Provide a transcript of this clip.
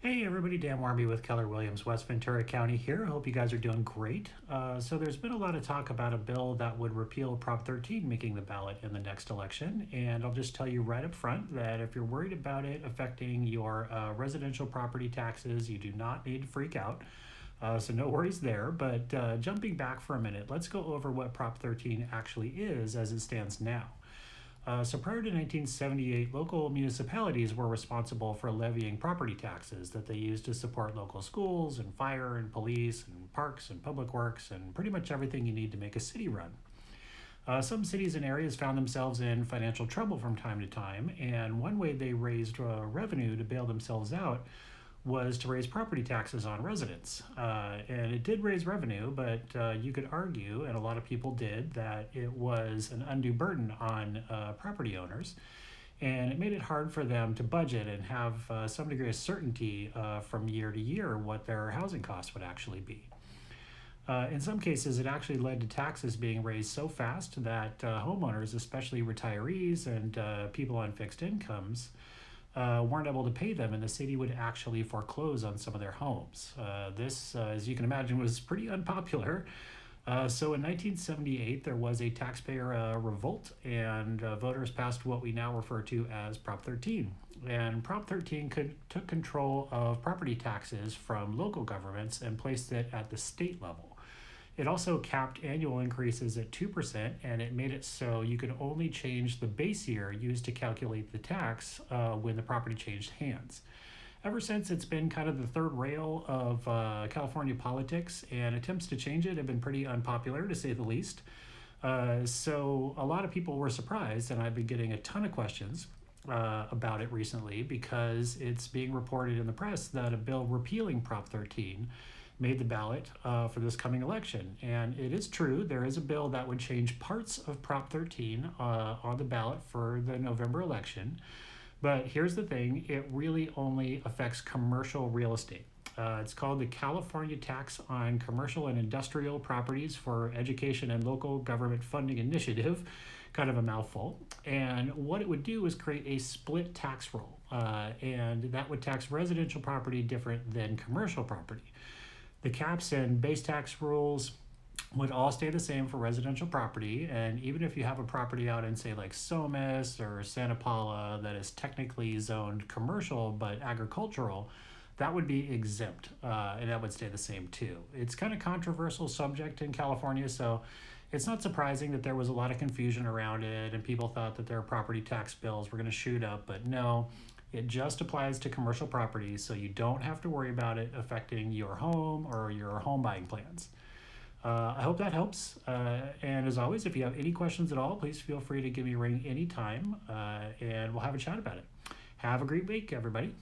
Hey everybody, Dan Warby with Keller Williams, West Ventura County here. I hope you guys are doing great. So there's been a lot of talk about a bill that would repeal Prop 13 making the ballot in the next election. And I'll just tell you right up front that if you're worried about it affecting your residential property taxes, you do not need to freak out. So no worries there. But jumping back for a minute, let's go over what Prop 13 actually is as it stands now. So prior to 1978, local municipalities were responsible for levying property taxes that they used to support local schools and fire and police and parks and public works and pretty much everything you need to make a city run. Some cities and areas found themselves in financial trouble from time to time, and one way they raised revenue to bail themselves out was to raise property taxes on residents. And it did raise revenue, but you could argue, and a lot of people did, that it was an undue burden on property owners. And it made it hard for them to budget and have some degree of certainty from year to year what their housing costs would actually be. In some cases, it actually led to taxes being raised so fast that homeowners, especially retirees and people on fixed incomes, weren't able to pay them, and the city would actually foreclose on some of their homes. This, as you can imagine, was pretty unpopular. So in 1978, there was a taxpayer revolt, and voters passed what we now refer to as Prop 13. And Prop 13 took control of property taxes from local governments and placed it at the state level. It also capped annual increases at 2%, and it made it so you could only change the base year used to calculate the tax when the property changed hands. Ever since, it's been kind of the third rail of California politics, and attempts to change it have been pretty unpopular, to say the least. So a lot of people were surprised, and I've been getting a ton of questions about it recently because it's being reported in the press that a bill repealing Prop 13 made the ballot for this coming election. And it is true, there is a bill that would change parts of Prop 13 on the ballot for the November election. But here's the thing, it really only affects commercial real estate. It's called the California Tax on Commercial and Industrial Properties for Education and Local Government Funding Initiative, kind of a mouthful. And what it would do is create a split tax roll, and that would tax residential property different than commercial property. The caps and base tax rules would all stay the same for residential property, and even if you have a property out in, say, like Somis or Santa Paula that is technically zoned commercial but agricultural, that would be exempt, and that would stay the same too. It's kind of controversial subject in California, so it's not surprising that there was a lot of confusion around it, and people thought that their property tax bills were going to shoot up, but no. It just applies to commercial properties, so you don't have to worry about it affecting your home or your home buying plans. I hope that helps. And as always, if you have any questions at all, please feel free to give me a ring anytime, and we'll have a chat about it. Have a great week, everybody.